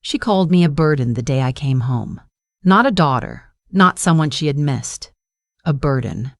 She called me a burden the day I came home. Not a daughter, not someone she had missed. A burden.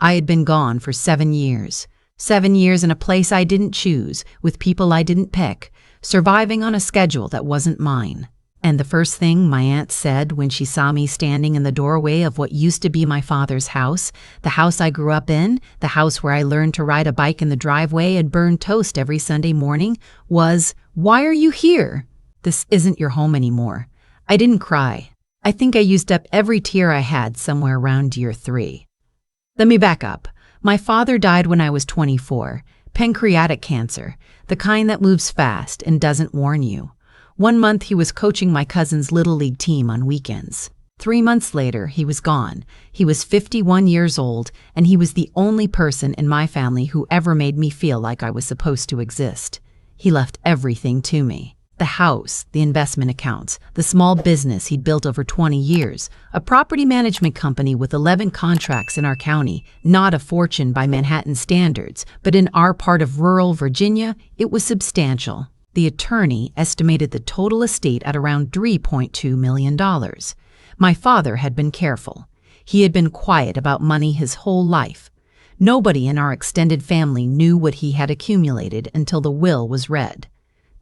I had been gone for 7 years. 7 years in a place I didn't choose, with people I didn't pick, surviving on a schedule that wasn't mine. And the first thing my aunt said when she saw me standing in the doorway of what used to be my father's house, the house I grew up in, the house where I learned to ride a bike in the driveway and burn toast every Sunday morning, was, "Why are you here? This isn't your home anymore." I didn't cry. I think I used up every tear I had somewhere around year 3. Let me back up. My father died when I was 24, pancreatic cancer, the kind that moves fast and doesn't warn you. 1 month he was coaching my cousin's Little League team on weekends. 3 months later, he was gone. He was 51 years old, and he was the only person in my family who ever made me feel like I was supposed to exist. He left everything to me. The house, the investment accounts, the small business he'd built over 20 years, a property management company with 11 contracts in our county, not a fortune by Manhattan standards, but in our part of rural Virginia, it was substantial. The attorney estimated the total estate at around $3.2 million. My father had been careful. He had been quiet about money his whole life. Nobody in our extended family knew what he had accumulated until the will was read.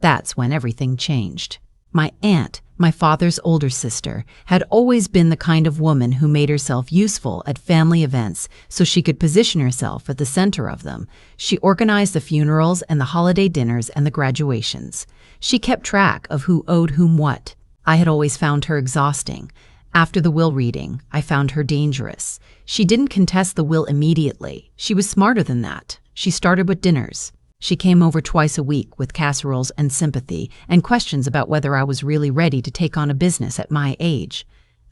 That's when everything changed. My aunt, my father's older sister, had always been the kind of woman who made herself useful at family events so she could position herself at the center of them. She organized the funerals and the holiday dinners and the graduations. She kept track of who owed whom what. I had always found her exhausting. After the will reading, I found her dangerous. She didn't contest the will immediately. She was smarter than that. She started with dinners. She came over twice a week with casseroles and sympathy and questions about whether I was really ready to take on a business at my age.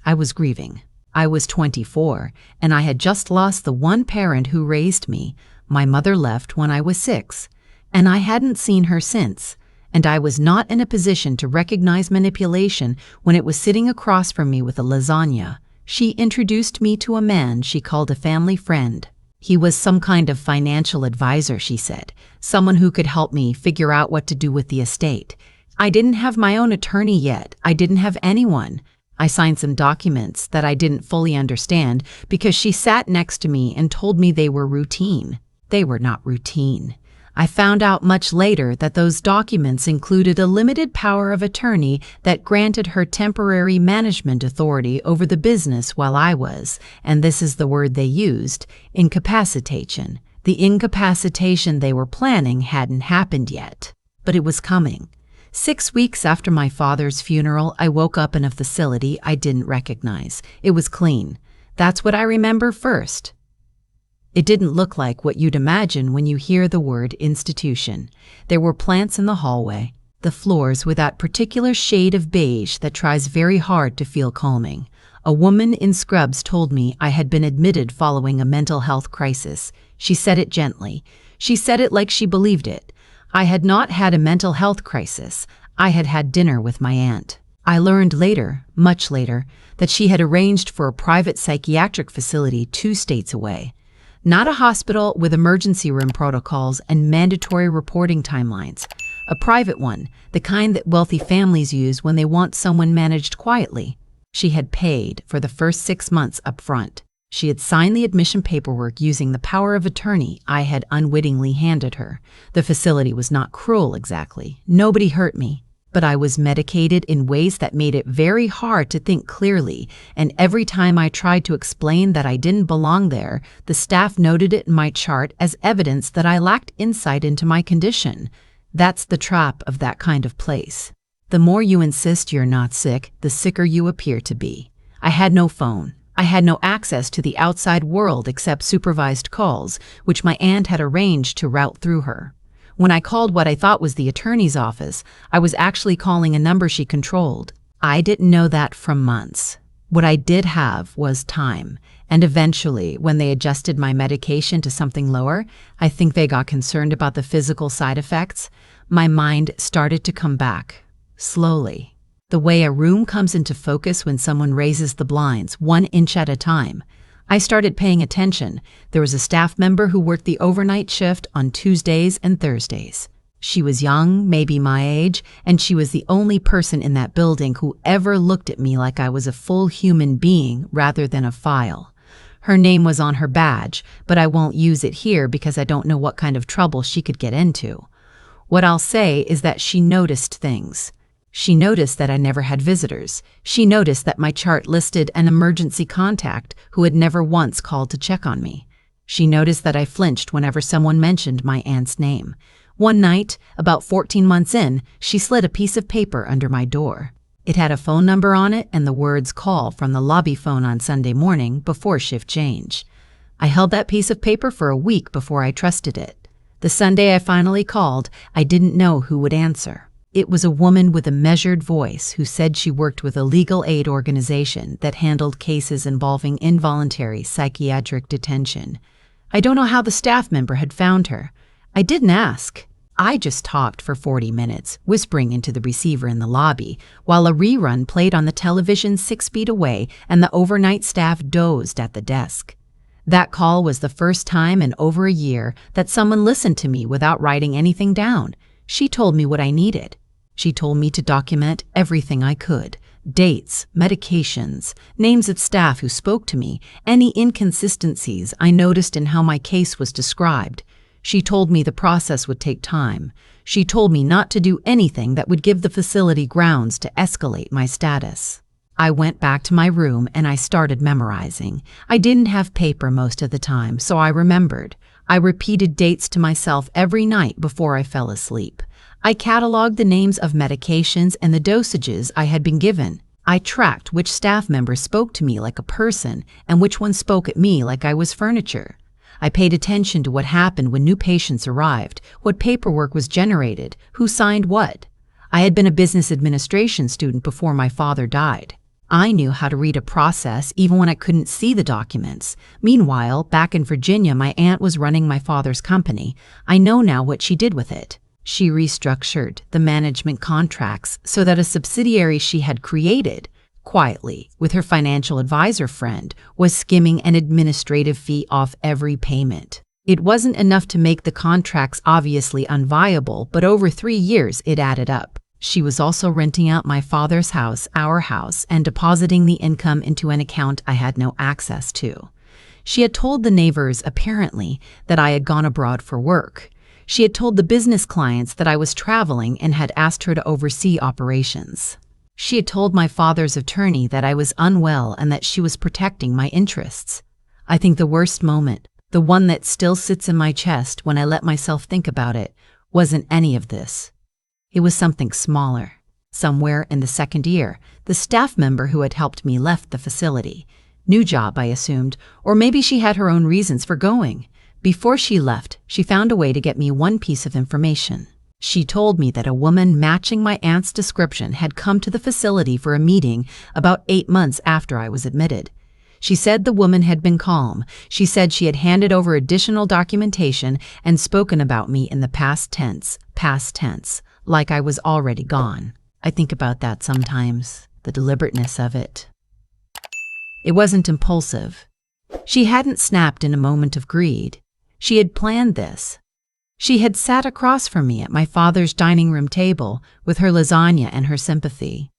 I was grieving. I was 24, and I had just lost the one parent who raised me. My mother left when I was 6, and I hadn't seen her since, and I was not in a position to recognize manipulation when it was sitting across from me with a lasagna. She introduced me to a man she called a family friend. He was some kind of financial advisor, she said, someone who could help me figure out what to do with the estate. I didn't have my own attorney yet. I didn't have anyone. I signed some documents that I didn't fully understand because she sat next to me and told me they were routine. They were not routine. I found out much later that those documents included a limited power of attorney that granted her temporary management authority over the business while I was, and this is the word they used, incapacitation. The incapacitation they were planning hadn't happened yet, but it was coming. 6 weeks after my father's funeral, I woke up in a facility I didn't recognize. It was clean. That's what I remember first. It didn't look like what you'd imagine when you hear the word institution. There were plants in the hallway, the floors with that particular shade of beige that tries very hard to feel calming. A woman in scrubs told me I had been admitted following a mental health crisis. She said it gently. She said it like she believed it. I had not had a mental health crisis. I had had dinner with my aunt. I learned later, much later, that she had arranged for a private psychiatric facility 2 states away. Not a hospital with emergency room protocols and mandatory reporting timelines. A private one, the kind that wealthy families use when they want someone managed quietly. She had paid for the first 6 months up front. She had signed the admission paperwork using the power of attorney I had unwittingly handed her. The facility was not cruel exactly. Nobody hurt me. But I was medicated in ways that made it very hard to think clearly, and every time I tried to explain that I didn't belong there, the staff noted it in my chart as evidence that I lacked insight into my condition. That's the trap of that kind of place. The more you insist you're not sick, the sicker you appear to be. I had no phone. I had no access to the outside world except supervised calls, which my aunt had arranged to route through her. When I called what I thought was the attorney's office, I was actually calling a number she controlled. I didn't know that for months. What I did have was time, and eventually, when they adjusted my medication to something lower, I think they got concerned about the physical side effects, my mind started to come back, slowly. The way a room comes into focus when someone raises the blinds 1 inch at a time. I started paying attention. There was a staff member who worked the overnight shift on Tuesdays and Thursdays. She was young, maybe my age, and she was the only person in that building who ever looked at me like I was a full human being rather than a file. Her name was on her badge, but I won't use it here because I don't know what kind of trouble she could get into. What I'll say is that she noticed things. She noticed that I never had visitors. She noticed that my chart listed an emergency contact who had never once called to check on me. She noticed that I flinched whenever someone mentioned my aunt's name. One night, about 14 months in, she slid a piece of paper under my door. It had a phone number on it and the words "call" from the lobby phone on Sunday morning before shift change. I held that piece of paper for a week before I trusted it. The Sunday I finally called, I didn't know who would answer. It was a woman with a measured voice who said she worked with a legal aid organization that handled cases involving involuntary psychiatric detention. I don't know how the staff member had found her. I didn't ask. I just talked for 40 minutes, whispering into the receiver in the lobby, while a rerun played on the television 6 feet away and the overnight staff dozed at the desk. That call was the first time in over a year that someone listened to me without writing anything down. She told me what I needed. She told me to document everything I could: dates, medications, names of staff who spoke to me, any inconsistencies I noticed in how my case was described. She told me the process would take time. She told me not to do anything that would give the facility grounds to escalate my status. I went back to my room and I started memorizing. I didn't have paper most of the time, so I remembered. I repeated dates to myself every night before I fell asleep. I cataloged the names of medications and the dosages I had been given. I tracked which staff member spoke to me like a person and which one spoke at me like I was furniture. I paid attention to what happened when new patients arrived, what paperwork was generated, who signed what. I had been a business administration student before my father died. I knew how to read a process even when I couldn't see the documents. Meanwhile, back in Virginia, my aunt was running my father's company. I know now what she did with it. She restructured the management contracts so that a subsidiary she had created, quietly, with her financial advisor friend, was skimming an administrative fee off every payment. It wasn't enough to make the contracts obviously unviable, but over 3 years it added up. She was also renting out my father's house, our house, and depositing the income into an account I had no access to. She had told the neighbors, apparently, that I had gone abroad for work. She had told the business clients that I was traveling and had asked her to oversee operations. She had told my father's attorney that I was unwell and that she was protecting my interests. I think the worst moment, the one that still sits in my chest when I let myself think about it, wasn't any of this. It was something smaller. Somewhere in the second year, the staff member who had helped me left the facility. New job, I assumed, or maybe she had her own reasons for going. Before she left, she found a way to get me one piece of information. She told me that a woman matching my aunt's description had come to the facility for a meeting about 8 months after I was admitted. She said the woman had been calm. She said she had handed over additional documentation and spoken about me in the past tense, like I was already gone. I think about that sometimes, the deliberateness of it. It wasn't impulsive. She hadn't snapped in a moment of greed. She had planned this. She had sat across from me at my father's dining room table with her lasagna and her sympathy.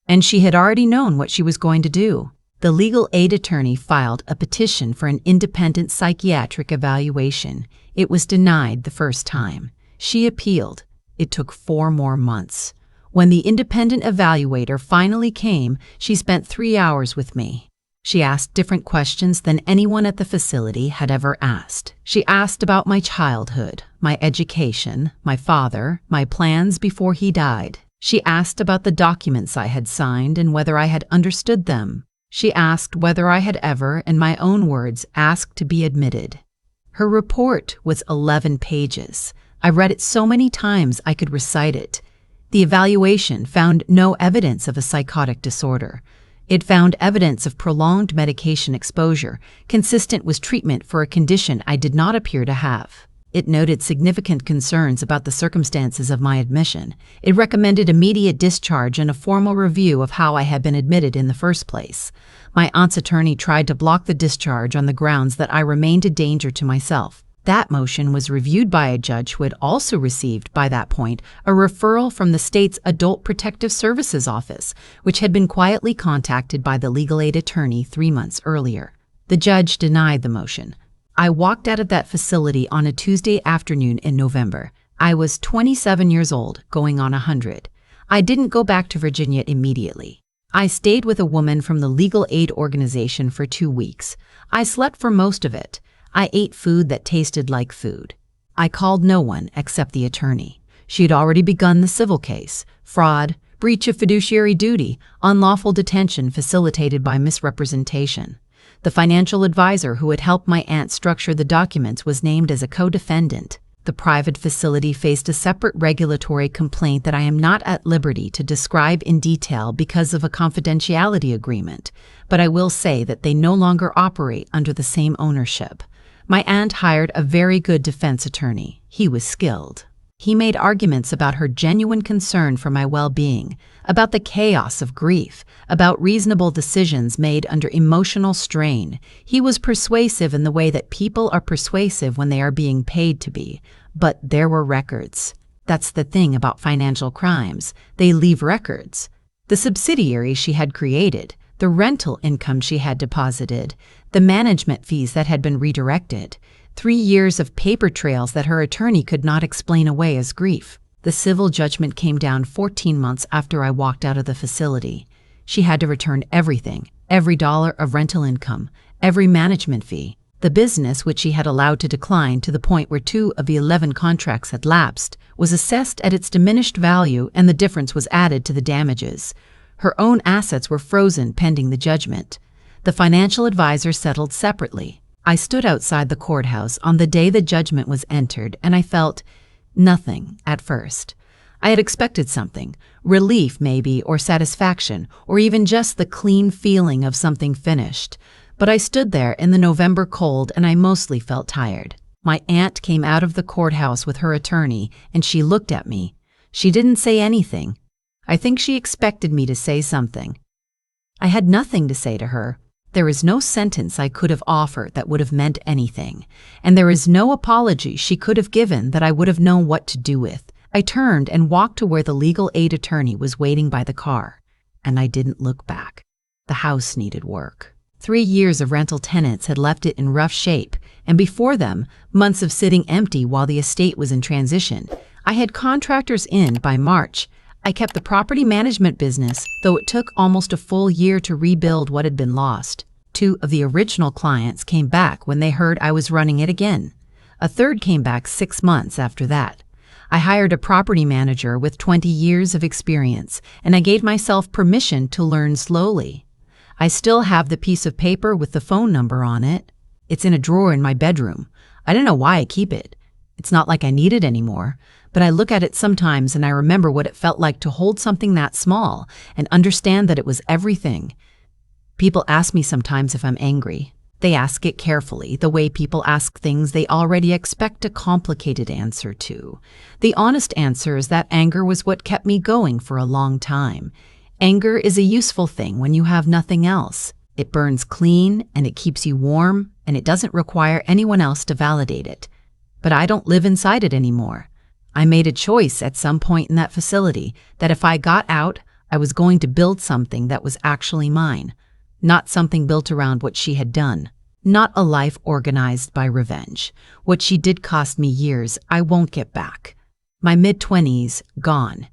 And she had already known what she was going to do. The legal aid attorney filed a petition for an independent psychiatric evaluation. It was denied the first time. She appealed. It took 4 more months. When the independent evaluator finally came, she spent 3 hours with me. She asked different questions than anyone at the facility had ever asked. She asked about my childhood, my education, my father, my plans before he died. She asked about the documents I had signed and whether I had understood them. She asked whether I had ever, in my own words, asked to be admitted. Her report was 11 pages. I read it so many times I could recite it. The evaluation found no evidence of a psychotic disorder. It found evidence of prolonged medication exposure, consistent with treatment for a condition I did not appear to have. It noted significant concerns about the circumstances of my admission. It recommended immediate discharge and a formal review of how I had been admitted in the first place. My aunt's attorney tried to block the discharge on the grounds that I remained a danger to myself. That motion was reviewed by a judge who had also received, by that point, a referral from the state's Adult Protective Services Office, which had been quietly contacted by the legal aid attorney 3 months earlier. The judge denied the motion. I walked out of that facility on a Tuesday afternoon in November. I was 27 years old, going on 100. I didn't go back to Virginia immediately. I stayed with a woman from the legal aid organization for 2 weeks. I slept for most of it. I ate food that tasted like food. I called no one except the attorney. She had already begun the civil case: fraud, breach of fiduciary duty, unlawful detention facilitated by misrepresentation. The financial advisor who had helped my aunt structure the documents was named as a co-defendant. The private facility faced a separate regulatory complaint that I am not at liberty to describe in detail because of a confidentiality agreement, but I will say that they no longer operate under the same ownership. My aunt hired a very good defense attorney. He was skilled. He made arguments about her genuine concern for my well-being, about the chaos of grief, about reasonable decisions made under emotional strain. He was persuasive in the way that people are persuasive when they are being paid to be. But there were records. That's the thing about financial crimes. They leave records. The subsidiary she had created, the rental income she had deposited, the management fees that had been redirected, 3 years of paper trails that her attorney could not explain away as grief. The civil judgment came down 14 months after I walked out of the facility. She had to return everything, every dollar of rental income, every management fee. The business, which she had allowed to decline to the point where 2 of the 11 contracts had lapsed, was assessed at its diminished value, and the difference was added to the damages. Her own assets were frozen pending the judgment. The financial advisor settled separately. I stood outside the courthouse on the day the judgment was entered, and I felt nothing at first. I had expected something, relief maybe, or satisfaction, or even just the clean feeling of something finished. But I stood there in the November cold, and I mostly felt tired. My aunt came out of the courthouse with her attorney, and she looked at me. She didn't say anything. I think she expected me to say something. I had nothing to say to her. There is no sentence I could have offered that would have meant anything, and there is no apology she could have given that I would have known what to do with. I turned and walked to where the legal aid attorney was waiting by the car, and I didn't look back. The house needed work. 3 years of rental tenants had left it in rough shape, and before them, months of sitting empty while the estate was in transition. I had contractors in by March. I kept the property management business, though it took almost a full year to rebuild what had been lost. 2 of the original clients came back when they heard I was running it again. A third came back 6 months after that. I hired a property manager with 20 years of experience, and I gave myself permission to learn slowly. I still have the piece of paper with the phone number on it. It's in a drawer in my bedroom. I don't know why I keep it. It's not like I need it anymore, but I look at it sometimes and I remember what it felt like to hold something that small and understand that it was everything. People ask me sometimes if I'm angry. They ask it carefully, the way people ask things they already expect a complicated answer to. The honest answer is that anger was what kept me going for a long time. Anger is a useful thing when you have nothing else. It burns clean and it keeps you warm, and it doesn't require anyone else to validate it. But I don't live inside it anymore. I made a choice at some point in that facility that if I got out, I was going to build something that was actually mine. Not something built around what she had done. Not a life organized by revenge. What she did cost me years I won't get back. My mid-20s, gone.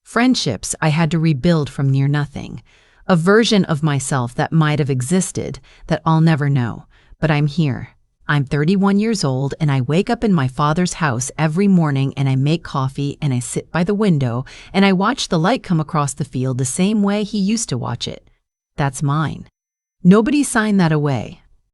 Friendships I had to rebuild from near nothing. A version of myself that might have existed that I'll never know. But I'm here. I'm 31 years old, and I wake up in my father's house every morning, and I make coffee, and I sit by the window, and I watch the light come across the field the same way he used to watch it. That's mine. Nobody signed that away.